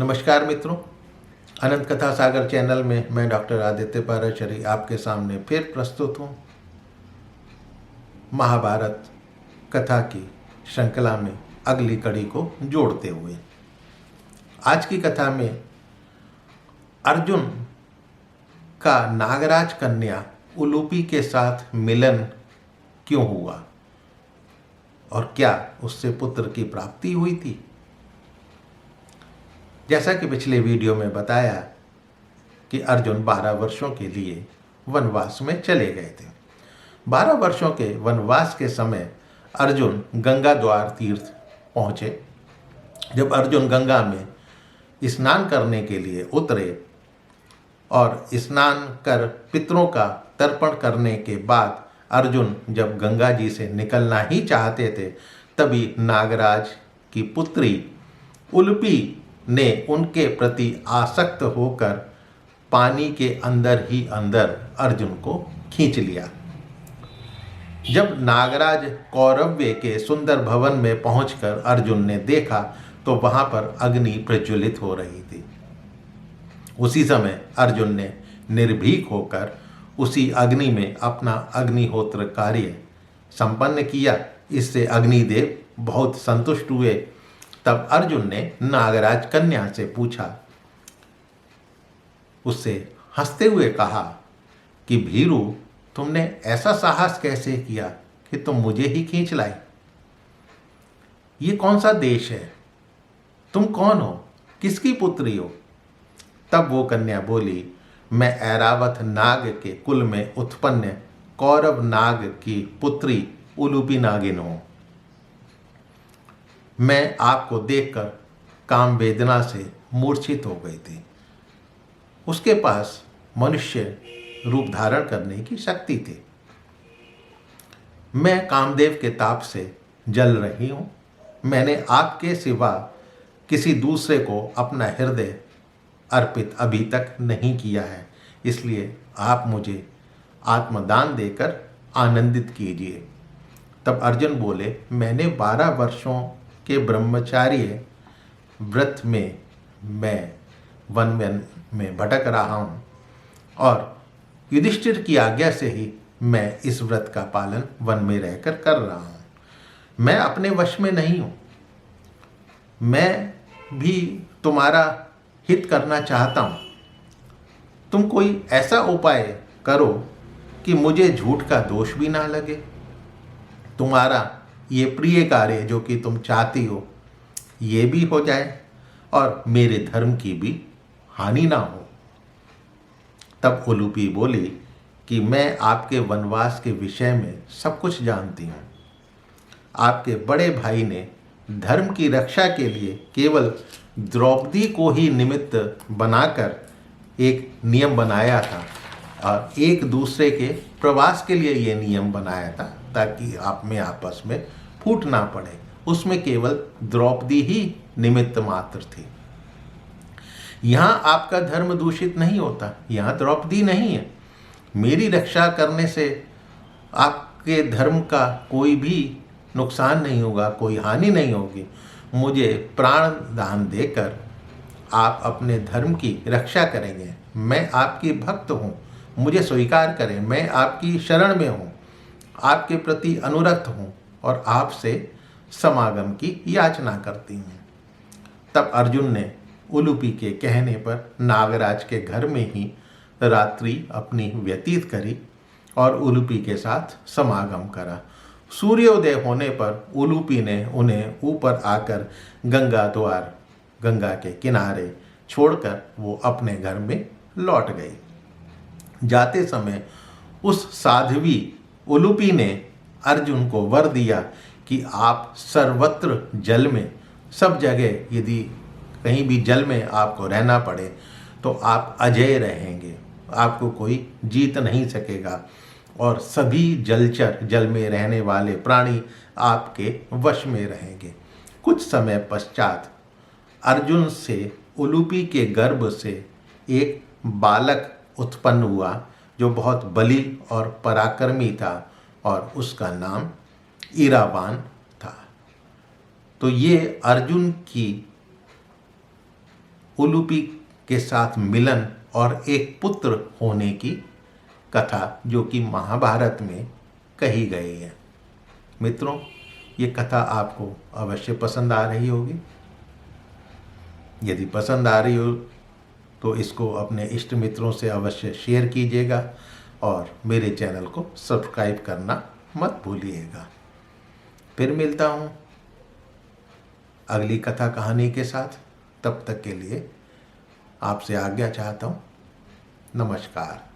नमस्कार मित्रों, अनंत कथा सागर चैनल में मैं डॉक्टर आदित्य पाराशरी आपके सामने फिर प्रस्तुत हूँ। महाभारत कथा की श्रृंखला में अगली कड़ी को जोड़ते हुए आज की कथा में अर्जुन का नागराज कन्या उलूपी के साथ मिलन क्यों हुआ और क्या उससे पुत्र की प्राप्ति हुई थी। जैसा कि पिछले वीडियो में बताया कि अर्जुन 12 वर्षों के लिए वनवास में चले गए थे। 12 वर्षों के वनवास के समय अर्जुन गंगा द्वार तीर्थ पहुँचे। जब अर्जुन गंगा में स्नान करने के लिए उतरे और स्नान कर पितरों का तर्पण करने के बाद अर्जुन जब गंगा जी से निकलना ही चाहते थे, तभी नागराज की पुत्री उलूपी ने उनके प्रति आसक्त होकर पानी के अंदर ही अंदर अर्जुन को खींच लिया। जब नागराज कौरव्य के सुंदर भवन में पहुंचकर अर्जुन ने देखा तो वहां पर अग्नि प्रज्वलित हो रही थी। उसी समय अर्जुन ने निर्भीक होकर उसी अग्नि में अपना अग्निहोत्र कार्य संपन्न किया। इससे अग्निदेव बहुत संतुष्ट हुए। तब अर्जुन ने नागराज कन्या से पूछा, उससे हंसते हुए कहा कि भीरू, तुमने ऐसा साहस कैसे किया कि तुम मुझे ही खींच लाई। ये कौन सा देश है? तुम कौन हो? किसकी पुत्री हो? तब वो कन्या बोली, मैं ऐरावत नाग के कुल में उत्पन्न कौरव नाग की पुत्री उलूपी नागिन हूं। मैं आपको देखकर काम वेदना से मूर्छित हो गई थी। उसके पास मनुष्य रूप धारण करने की शक्ति थी। मैं कामदेव के ताप से जल रही हूँ। मैंने आपके सिवा किसी दूसरे को अपना हृदय अर्पित अभी तक नहीं किया है, इसलिए आप मुझे आत्मदान देकर आनंदित कीजिए। तब अर्जुन बोले, मैंने 12 वर्षों के ब्रह्मचार्य व्रत में मैं वन में भटक रहा हूँ और युधिष्ठिर की आज्ञा से ही मैं इस व्रत का पालन वन में रहकर कर रहा हूँ। मैं अपने वश में नहीं हूँ। मैं भी तुम्हारा हित करना चाहता हूँ। तुम कोई ऐसा उपाय करो कि मुझे झूठ का दोष भी ना लगे। तुम्हारा ये प्रिय कार्य जो कि तुम चाहती हो ये भी हो जाए और मेरे धर्म की भी हानि ना हो। तब उलूपी बोली कि मैं आपके वनवास के विषय में सब कुछ जानती हूँ। आपके बड़े भाई ने धर्म की रक्षा के लिए केवल द्रौपदी को ही निमित्त बनाकर एक नियम बनाया था और एक दूसरे के प्रवास के लिए ये नियम बनाया था ताकि आप में आपस में फूट ना पड़े। उसमें केवल द्रौपदी ही निमित्त मात्र थी। यहाँ आपका धर्म दूषित नहीं होता, यहाँ द्रौपदी नहीं है। मेरी रक्षा करने से आपके धर्म का कोई भी नुकसान नहीं होगा, कोई हानि नहीं होगी। मुझे प्राण दान देकर आप अपने धर्म की रक्षा करेंगे। मैं आपकी भक्त हूँ, मुझे स्वीकार करें। मैं आपकी शरण में हूँ, आपके प्रति अनुरक्त हूँ और आपसे समागम की याचना करती हूँ। तब अर्जुन ने उलूपी के कहने पर नागराज के घर में ही रात्रि अपनी व्यतीत करी और उलूपी के साथ समागम करा। सूर्योदय होने पर उलूपी ने उन्हें ऊपर आकर गंगा द्वार, गंगा के किनारे छोड़कर वो अपने घर में लौट गई। जाते समय उस साध्वी उलूपी ने अर्जुन को वर दिया कि आप सर्वत्र जल में, सब जगह यदि कहीं भी जल में आपको रहना पड़े तो आप अजेय रहेंगे, आपको कोई जीत नहीं सकेगा और सभी जलचर, जल में रहने वाले प्राणी आपके वश में रहेंगे। कुछ समय पश्चात अर्जुन से उलूपी के गर्भ से एक बालक उत्पन्न हुआ जो बहुत बली और पराक्रमी था और उसका नाम इरावान था। तो ये अर्जुन की उलूपी के साथ मिलन और एक पुत्र होने की कथा जो कि महाभारत में कही गई है। मित्रों, ये कथा आपको अवश्य पसंद आ रही होगी। यदि पसंद आ रही हो तो इसको अपने इष्ट मित्रों से अवश्य शेयर कीजिएगा और मेरे चैनल को सब्सक्राइब करना मत भूलिएगा। फिर मिलता हूँ अगली कथा कहानी के साथ। तब तक के लिए आपसे आज्ञा चाहता हूँ। नमस्कार।